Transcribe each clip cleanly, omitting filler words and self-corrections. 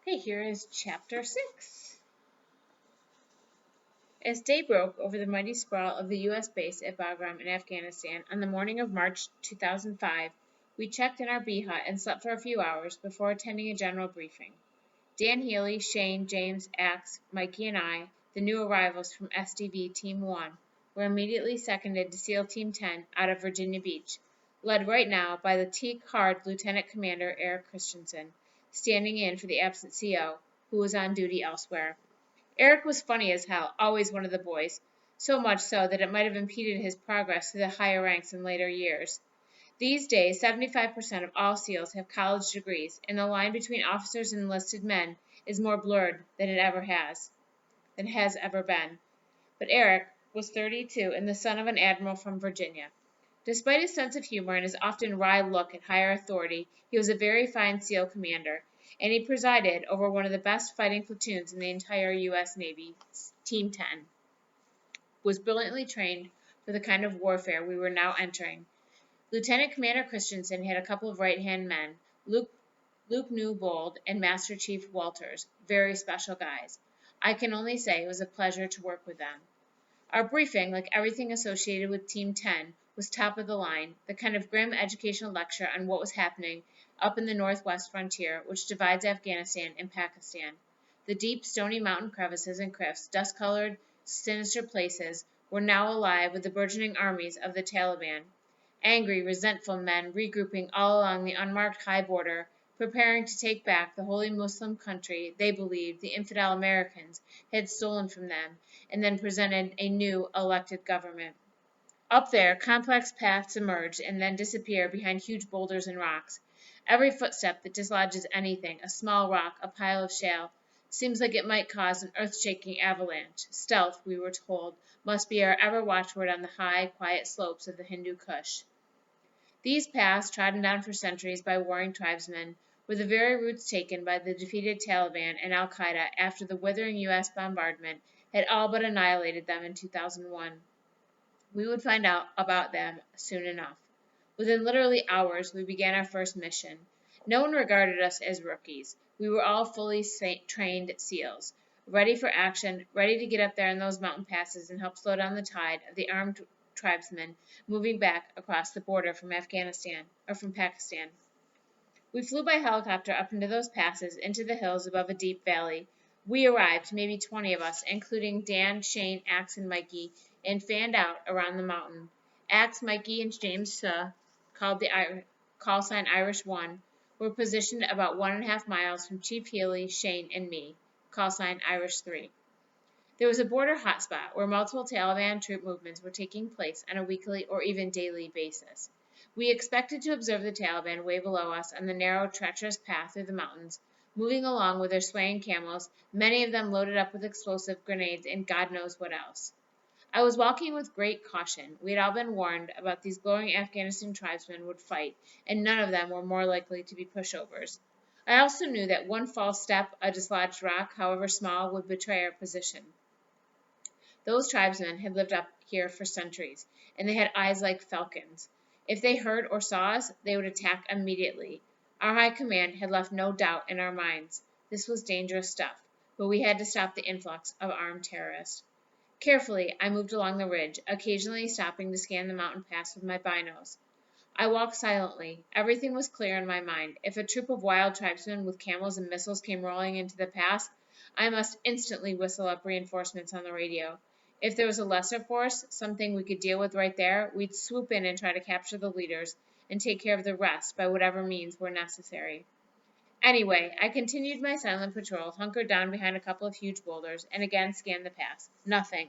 Okay, here is Chapter 6. As day broke over the mighty sprawl of the U.S. base at Bagram in Afghanistan on the morning of March 2005, we checked in our bee hut and slept for a few hours before attending a general briefing. Dan Healy, Shane, James, Axe, Mikey, and I, the new arrivals from SDV Team 1, were immediately seconded to SEAL Team 10 out of Virginia Beach, led right now by the T-Card Lieutenant Commander Eric Christensen, standing in for the absent CO, who was on duty elsewhere. Eric was funny as hell, always one of the boys, so much so that it might have impeded his progress through the higher ranks in later years. These days, 75% of all SEALs have college degrees, and the line between officers and enlisted men is more blurred than it has ever been. But Eric was 32 and the son of an admiral from Virginia. Despite his sense of humor and his often wry look at higher authority, he was a very fine SEAL commander, and he presided over one of the best fighting platoons in the entire U.S. Navy. Team 10 was brilliantly trained for the kind of warfare we were now entering. Lieutenant Commander Christensen had a couple of right-hand men, Luke Newbold and Master Chief Walters, very special guys. I can only say it was a pleasure to work with them. Our briefing, like everything associated with Team 10, was top of the line, the kind of grim educational lecture on what was happening up in the northwest frontier, which divides Afghanistan and Pakistan. The deep, stony mountain crevices and cliffs, dust-colored, sinister places, were now alive with the burgeoning armies of the Taliban. Angry, resentful men regrouping all along the unmarked high border, preparing to take back the holy Muslim country they believed the infidel Americans had stolen from them, and then presented a new elected government. Up there, complex paths emerge and then disappear behind huge boulders and rocks. Every footstep that dislodges anything, a small rock, a pile of shale, seems like it might cause an earth-shaking avalanche. Stealth, we were told, must be our ever watchword on the high, quiet slopes of the Hindu Kush. These paths, trodden down for centuries by warring tribesmen, were the very routes taken by the defeated Taliban and al-Qaeda after the withering U.S. bombardment had all but annihilated them in 2001. We would find out about them soon enough. Within literally hours, we began our first mission. No one regarded us as rookies. We were all fully trained SEALs, ready for action, ready to get up there in those mountain passes and help slow down the tide of the armed tribesmen moving back across the border from Pakistan. We flew by helicopter up into those passes, into the hills above a deep valley. We arrived, maybe 20 of us, including Dan, Shane, Axe, and Mikey, and fanned out around the mountain. Axe, Mikey, and James called the call sign Irish 1, were positioned about 1.5 miles from Chief Healy, Shane, and me, call sign Irish 3. There was a border hotspot where multiple Taliban troop movements were taking place on a weekly or even daily basis. We expected to observe the Taliban way below us on the narrow, treacherous path through the mountains, moving along with their swaying camels, many of them loaded up with explosive grenades and God knows what else. I was walking with great caution. We had all been warned about these glowing Afghanistan tribesmen would fight, and none of them were more likely to be pushovers. I also knew that one false step, a dislodged rock, however small, would betray our position. Those tribesmen had lived up here for centuries, and they had eyes like falcons. If they heard or saw us, they would attack immediately. Our high command had left no doubt in our minds. This was dangerous stuff, but we had to stop the influx of armed terrorists. Carefully, I moved along the ridge, occasionally stopping to scan the mountain pass with my binos. I walked silently. Everything was clear in my mind. If a troop of wild tribesmen with camels and missiles came rolling into the pass, I must instantly whistle up reinforcements on the radio. If there was a lesser force, something we could deal with right there, we'd swoop in and try to capture the leaders and take care of the rest by whatever means were necessary. Anyway, I continued my silent patrol, hunkered down behind a couple of huge boulders, and again scanned the pass. Nothing.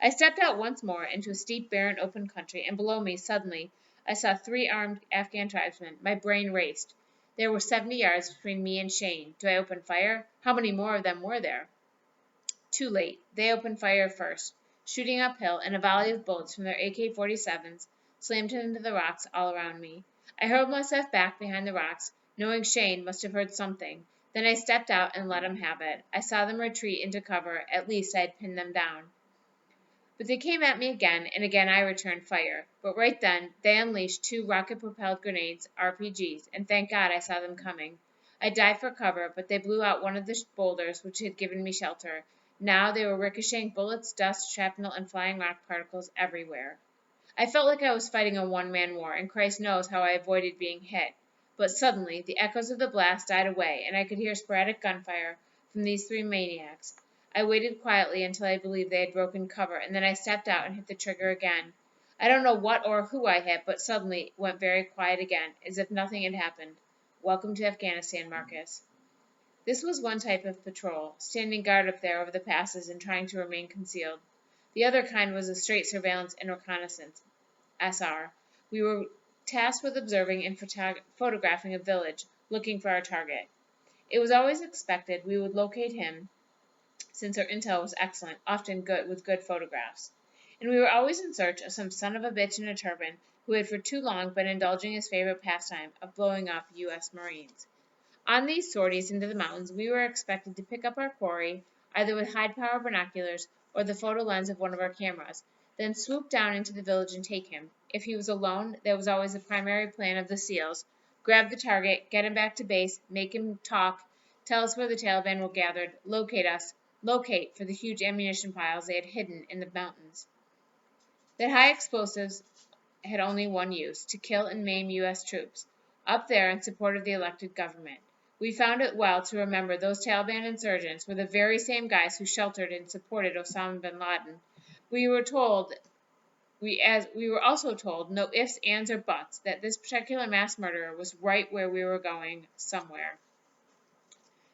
I stepped out once more into a steep, barren, open country, and below me, suddenly, I saw 3 armed Afghan tribesmen. My brain raced. There were 70 yards between me and Shane. Do I open fire? How many more of them were there? Too late. They opened fire first, shooting uphill, and a volley of bullets from their AK-47s slammed into the rocks all around me. I hurled myself back behind the rocks, knowing Shane must have heard something. Then I stepped out and let him have it. I saw them retreat into cover. At least I had pinned them down. But they came at me again, and again I returned fire. But right then, they unleashed 2 rocket-propelled grenades, RPGs, and thank God I saw them coming. I dived for cover, but they blew out one of the boulders which had given me shelter. Now they were ricocheting bullets, dust, shrapnel, and flying rock particles everywhere. I felt like I was fighting a one-man war, and Christ knows how I avoided being hit. But suddenly the echoes of the blast died away, and I could hear sporadic gunfire from these three maniacs. I waited quietly until I believed they had broken cover, and then I stepped out and hit the trigger again. I don't know what or who I hit, but suddenly it went very quiet again, as if nothing had happened. Welcome to Afghanistan, Marcus. This was one type of patrol, standing guard up there over the passes and trying to remain concealed. The other kind was a straight surveillance and reconnaissance (SR). We were tasked with observing and photographing a village, looking for our target. It was always expected we would locate him, since our intel was excellent, often good with good photographs. And we were always in search of some son of a bitch in a turban who had for too long been indulging his favorite pastime of blowing up U.S. Marines. On these sorties into the mountains we were expected to pick up our quarry, either with high-power binoculars or the photo lens of one of our cameras, then swoop down into the village and take him. If he was alone, there was always the primary plan of the SEALs: grab the target, get him back to base, make him talk, tell us where the Taliban were gathered, locate for the huge ammunition piles they had hidden in the mountains. That high explosives had only one use: to kill and maim U.S. troops, up there in support of the elected government. We found it well to remember those Taliban insurgents were the very same guys who sheltered and supported Osama bin Laden. We were also told, no ifs, ands, or buts, that this particular mass murderer was right where we were going, somewhere.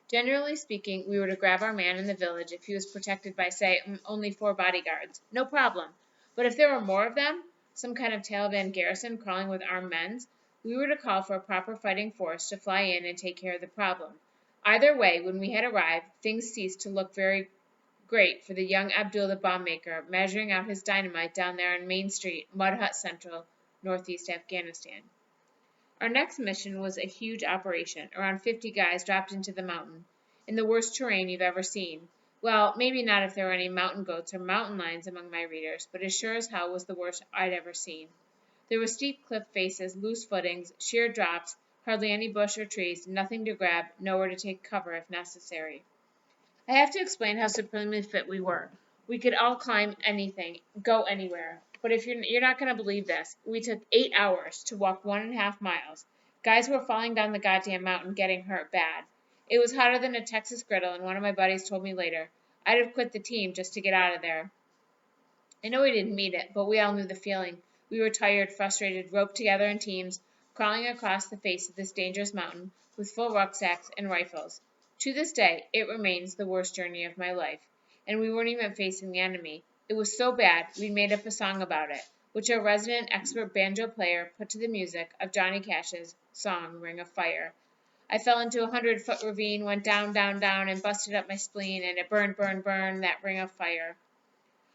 Generally speaking, we were to grab our man in the village if he was protected by, say, only 4 bodyguards. No problem. But if there were more of them, some kind of Taliban garrison crawling with armed men, we were to call for a proper fighting force to fly in and take care of the problem. Either way, when we had arrived, things ceased to look very great for the young Abdul the bomb maker, measuring out his dynamite down there on Main Street, Mud Hut Central, northeast Afghanistan. Our next mission was a huge operation. Around 50 guys dropped into the mountain, in the worst terrain you've ever seen. Well, maybe not if there were any mountain goats or mountain lions among my readers, but as sure as hell was the worst I'd ever seen. There were steep cliff faces, loose footings, sheer drops, hardly any bush or trees, nothing to grab, nowhere to take cover if necessary. I have to explain how supremely fit we were. We could all climb anything, go anywhere. But if you're not going to believe this, we took 8 hours to walk 1.5 miles. Guys were falling down the goddamn mountain getting hurt bad. It was hotter than a Texas griddle, and one of my buddies told me later, I'd have quit the team just to get out of there. I know we didn't mean it, but we all knew the feeling. We were tired, frustrated, roped together in teams, crawling across the face of this dangerous mountain with full rucksacks and rifles. To this day, it remains the worst journey of my life, and we weren't even facing the enemy. It was so bad, we made up a song about it, which our resident expert banjo player put to the music of Johnny Cash's song, Ring of Fire. I fell into a 100-foot ravine, went down, down, down, and busted up my spleen, and it burned, burned, burned, that ring of fire.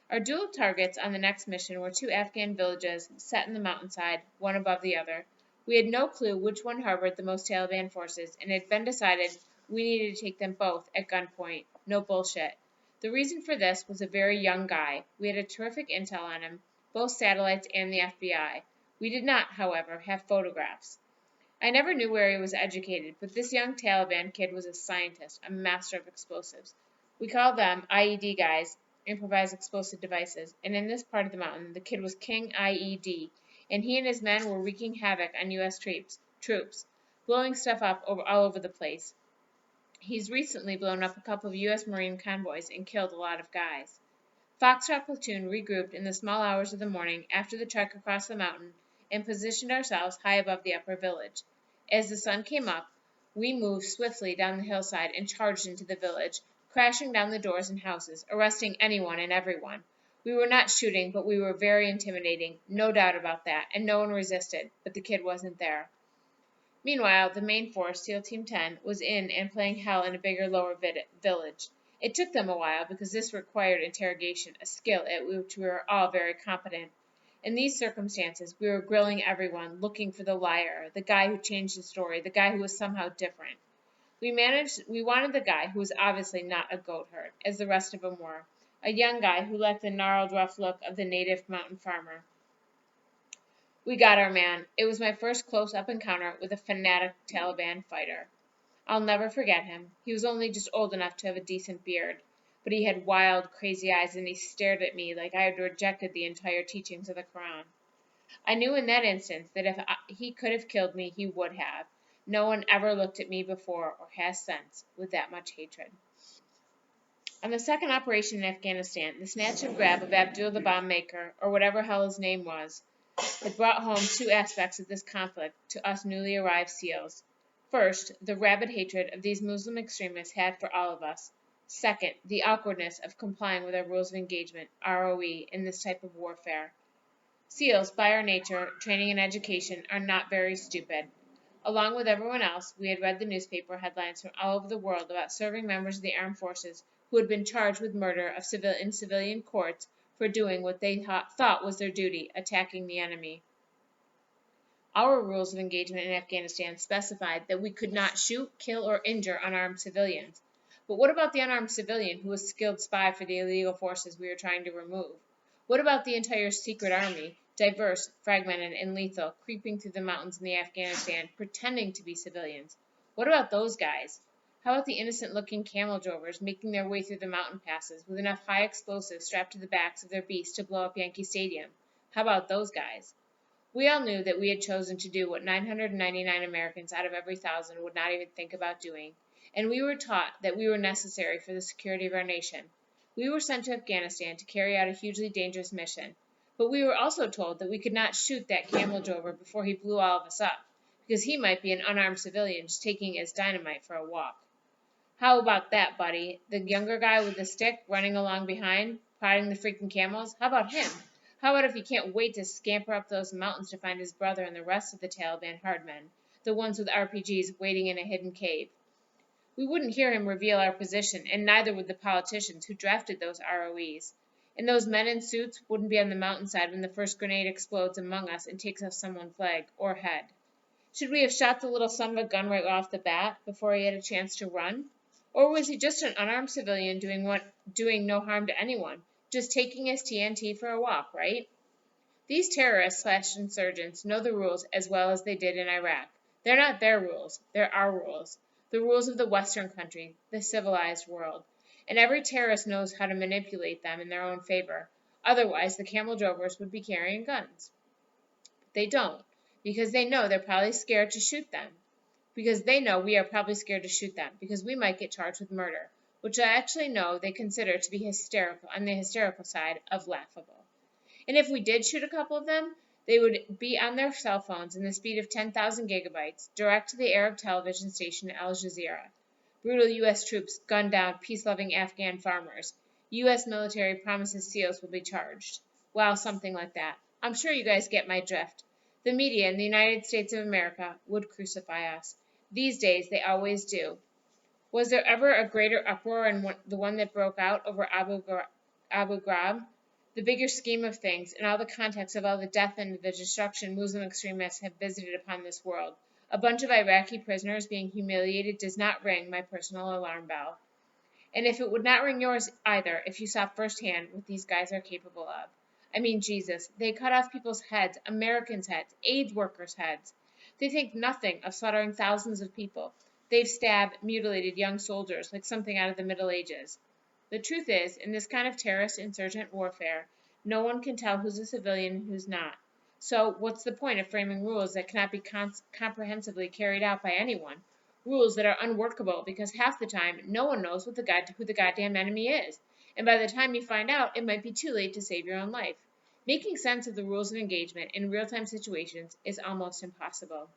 Our dual targets on the next mission were 2 Afghan villages set in the mountainside, one above the other. We had no clue which one harbored the most Taliban forces, and it had been decided we needed to take them both at gunpoint. No bullshit. The reason for this was a very young guy. We had a terrific intel on him, both satellites and the FBI. We did not, however, have photographs. I never knew where he was educated, but this young Taliban kid was a scientist, a master of explosives. We called them IED guys, improvised explosive devices, and in this part of the mountain, the kid was King IED, and he and his men were wreaking havoc on U.S. troops, blowing stuff up all over the place. He's recently blown up a couple of U.S. Marine convoys and killed a lot of guys. Foxtrot platoon regrouped in the small hours of the morning after the trek across the mountain and positioned ourselves high above the upper village. As the sun came up, we moved swiftly down the hillside and charged into the village, crashing down the doors and houses, arresting anyone and everyone. We were not shooting, but we were very intimidating, no doubt about that, and no one resisted, but the kid wasn't there. Meanwhile, the main force, SEAL Team 10, was in and playing hell in a bigger lower village. It took them a while because this required interrogation, a skill at which we were all very competent. In these circumstances, we were grilling everyone, looking for the liar, the guy who changed the story, the guy who was somehow different. We wanted the guy who was obviously not a goat herd, as the rest of them were, a young guy who lacked the gnarled, rough look of the native mountain farmer. We got our man. It was my first close-up encounter with a fanatic Taliban fighter. I'll never forget him. He was only just old enough to have a decent beard, but he had wild, crazy eyes, and he stared at me like I had rejected the entire teachings of the Koran. I knew in that instant that if he could have killed me, he would have. No one ever looked at me before, or has since, with that much hatred. On the second operation in Afghanistan, the snatch and grab of Abdul the bomb maker, or whatever hell his name was, had brought home two aspects of this conflict to us newly arrived SEALs. First, the rabid hatred of these Muslim extremists had for all of us. Second, the awkwardness of complying with our rules of engagement, ROE, in this type of warfare. SEALs, by our nature, training, and education, are not very stupid. Along with everyone else, we had read the newspaper headlines from all over the world about serving members of the armed forces who had been charged with murder in civilian courts for doing what they thought was their duty, attacking the enemy. Our rules of engagement in Afghanistan specified that we could not shoot, kill, or injure unarmed civilians. But what about the unarmed civilian who was a skilled spy for the illegal forces we were trying to remove? What about the entire secret army, diverse, fragmented, and lethal, creeping through the mountains in Afghanistan, pretending to be civilians? What about those guys? How about the innocent-looking camel drovers making their way through the mountain passes with enough high explosives strapped to the backs of their beasts to blow up Yankee Stadium? How about those guys? We all knew that we had chosen to do what 999 Americans out of every 1,000 would not even think about doing, and we were taught that we were necessary for the security of our nation. We were sent to Afghanistan to carry out a hugely dangerous mission, but we were also told that we could not shoot that camel drover before he blew all of us up, because he might be an unarmed civilian just taking his dynamite for a walk. How about that, buddy? The younger guy with the stick running along behind, prodding the freaking camels? How about him? How about if he can't wait to scamper up those mountains to find his brother and the rest of the Taliban hardmen, the ones with RPGs waiting in a hidden cave? We wouldn't hear him reveal our position, and neither would the politicians who drafted those ROEs. And those men in suits wouldn't be on the mountainside when the first grenade explodes among us and takes off someone's leg or head. Should we have shot the little son of a gun right off the bat before he had a chance to run? Or was he just an unarmed civilian doing no harm to anyone, just taking his TNT for a walk, right? These terrorists/insurgents know the rules as well as they did in Iraq. They're not their rules, they're our rules, the rules of the Western country, the civilized world. And every terrorist knows how to manipulate them in their own favor. Otherwise, the camel drovers would be carrying guns. But they don't, because they know they're probably scared to shoot them. Because they know we are probably scared to shoot them, because we might get charged with murder, which I actually know they consider to be hysterical, on the hysterical side of laughable. And if we did shoot a couple of them, they would be on their cell phones in the speed of 10,000 gigabytes, direct to the Arab television station Al Jazeera. Brutal U.S. troops gun down peace-loving Afghan farmers. U.S. military promises SEALs will be charged. Well, something like that. I'm sure you guys get my drift. The media in the United States of America would crucify us. These days, they always do. Was there ever a greater uproar than the one that broke out over Abu Ghraib? The bigger scheme of things, in all the context of all the death and the destruction Muslim extremists have visited upon this world, a bunch of Iraqi prisoners being humiliated does not ring my personal alarm bell. And if it would not ring yours either, if you saw firsthand what these guys are capable of. I mean, Jesus, they cut off people's heads, Americans' heads, aid workers' heads. They think nothing of slaughtering thousands of people. They've stabbed, mutilated young soldiers like something out of the Middle Ages. The truth is, in this kind of terrorist insurgent warfare, no one can tell who's a civilian and who's not. So what's the point of framing rules that cannot be comprehensively carried out by anyone? Rules that are unworkable because half the time no one knows who the goddamn enemy is. And by the time you find out, it might be too late to save your own life. Making sense of the rules of engagement in real-time situations is almost impossible.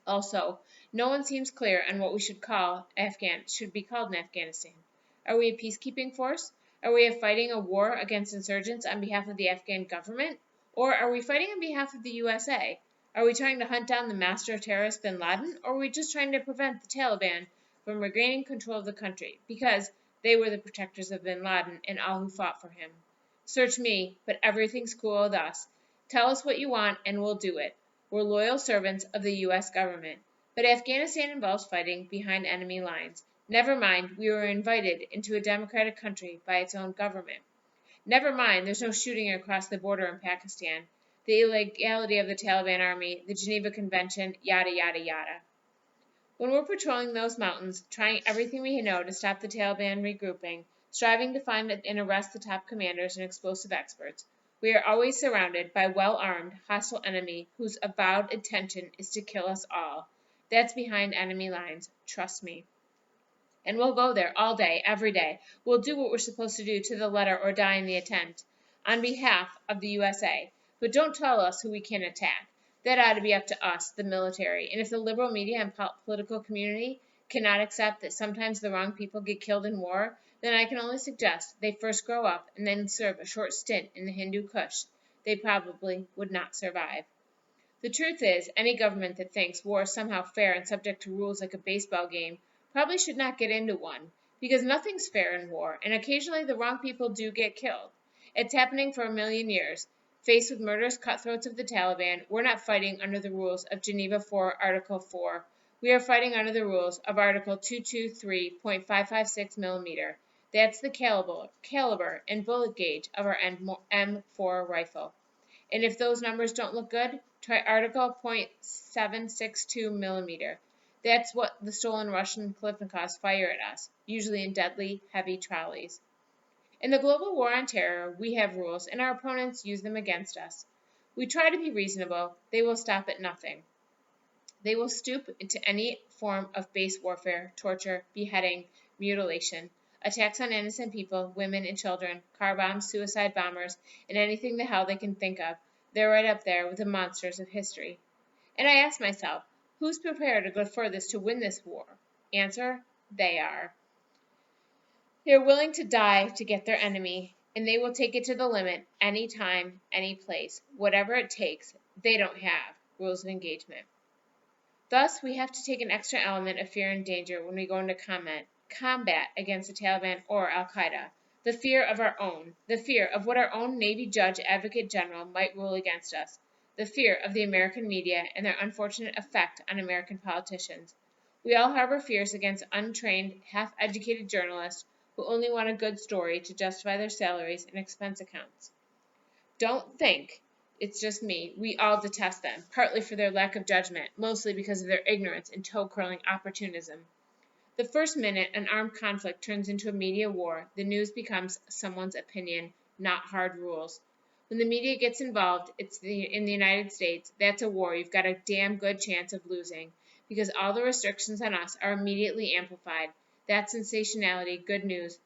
Also, no one seems clear on what we should be called in Afghanistan. Are we a peacekeeping force? Are we fighting a war against insurgents on behalf of the Afghan government? Or are we fighting on behalf of the USA? Are we trying to hunt down the master terrorist bin Laden? Or are we just trying to prevent the Taliban from regaining control of the country? Because they were the protectors of bin Laden and all who fought for him. Search me, but everything's cool with us. Tell us what you want and we'll do it. We're loyal servants of the U.S. government. But Afghanistan involves fighting behind enemy lines. Never mind, we were invited into a democratic country by its own government. Never mind, there's no shooting across the border in Pakistan, the illegality of the Taliban army, the Geneva Convention, yada, yada, yada. When we're patrolling those mountains, trying everything we know to stop the Taliban regrouping, striving to find and arrest the top commanders and explosive experts, we are always surrounded by a well-armed, hostile enemy whose avowed intention is to kill us all. That's behind enemy lines, trust me. And we'll go there all day, every day. We'll do what we're supposed to do to the letter or die in the attempt, on behalf of the USA. But don't tell us who we can attack. That ought to be up to us, the military. And if the liberal media and political community cannot accept that sometimes the wrong people get killed in war, then I can only suggest they first grow up and then serve a short stint in the Hindu Kush. They probably would not survive. The truth is, any government that thinks war is somehow fair and subject to rules like a baseball game probably should not get into one, because nothing's fair in war, and occasionally the wrong people do get killed. It's happening for a million years. Faced with murderous cutthroats of the Taliban, we're not fighting under the rules of Geneva 4, Article 4. We are fighting under the rules of Article 223.556 millimeter. That's the caliber and bullet gauge of our M4 rifle. And if those numbers don't look good, try Article .762 millimeter. That's what the stolen Russian Kalashnikovs fire at us, usually in deadly, heavy trolleys. In the global war on terror, we have rules, and our opponents use them against us. We try to be reasonable. They will stop at nothing. They will stoop to any form of base warfare, torture, beheading, mutilation, attacks on innocent people, women and children, car bombs, suicide bombers, and anything the hell they can think of. They're right up there with the monsters of history. And I ask myself, who's prepared to go furthest to win this war? Answer, they are. They're willing to die to get their enemy, and they will take it to the limit, any time, any place, whatever it takes. They don't have rules of engagement. Thus, we have to take an extra element of fear and danger when we go into combat against the Taliban or Al-Qaeda. The fear of our own, the fear of what our own Navy Judge Advocate General might rule against us, the fear of the American media and their unfortunate effect on American politicians. We all harbor fears against untrained, half-educated journalists who only want a good story to justify their salaries and expense accounts. Don't think it's just me. We all detest them, partly for their lack of judgment, mostly because of their ignorance and toe-curling opportunism. The first minute an armed conflict turns into a media war, the news becomes someone's opinion, not hard rules. When the media gets involved, in the United States, that's a war you've got a damn good chance of losing, because all the restrictions on us are immediately amplified. That's sensationally good news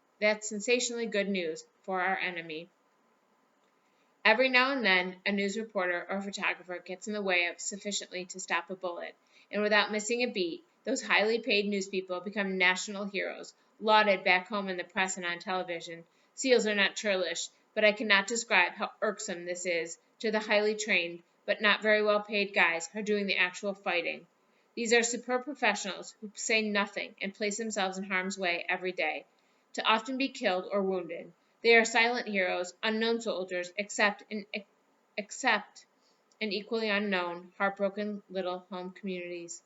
for our enemy. Every now and then, a news reporter or photographer gets in the way of sufficiently to stop a bullet, and without missing a beat, those highly paid news people become national heroes, lauded back home in the press and on television. SEALs are not churlish, but I cannot describe how irksome this is to the highly trained but not very well paid guys who are doing the actual fighting. These are superb professionals who say nothing and place themselves in harm's way every day, to often be killed or wounded. They are silent heroes, unknown soldiers, except in equally unknown, heartbroken little home communities.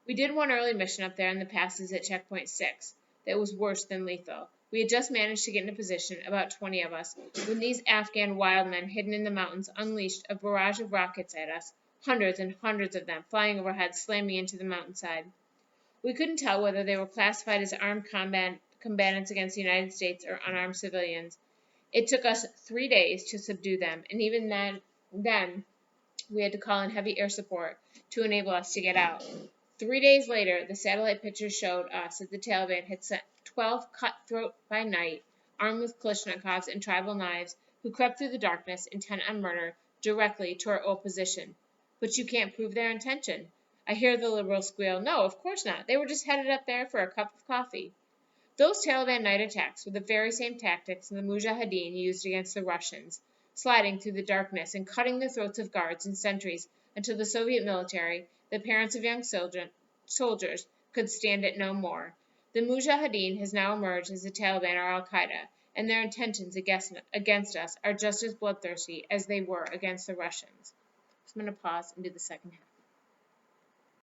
We did one early mission up there in the passes at Checkpoint 6 that was worse than lethal. We had just managed to get into position, about 20 of us, when these Afghan wild men hidden in the mountains unleashed a barrage of rockets at us, hundreds and hundreds of them flying overhead, slamming into the mountainside. We couldn't tell whether they were classified as armed combatants against the United States or unarmed civilians. It took us 3 days to subdue them, and even then we had to call in heavy air support to enable us to get out. 3 days later, the satellite pictures showed us that the Taliban had sent 12 cutthroat by night, armed with Kalashnikovs and tribal knives, who crept through the darkness, intent on murder, directly to our old position. But you can't prove their intention. I hear the liberals squeal, no, of course not. They were just headed up there for a cup of coffee. Those Taliban night attacks were the very same tactics the Mujahideen used against the Russians, sliding through the darkness and cutting the throats of guards and sentries until the Soviet military, the parents of young soldiers, could stand it no more. The Mujahideen has now emerged as the Taliban or Al-Qaeda, and their intentions against us are just as bloodthirsty as they were against the Russians. So I'm going to pause and do the second half.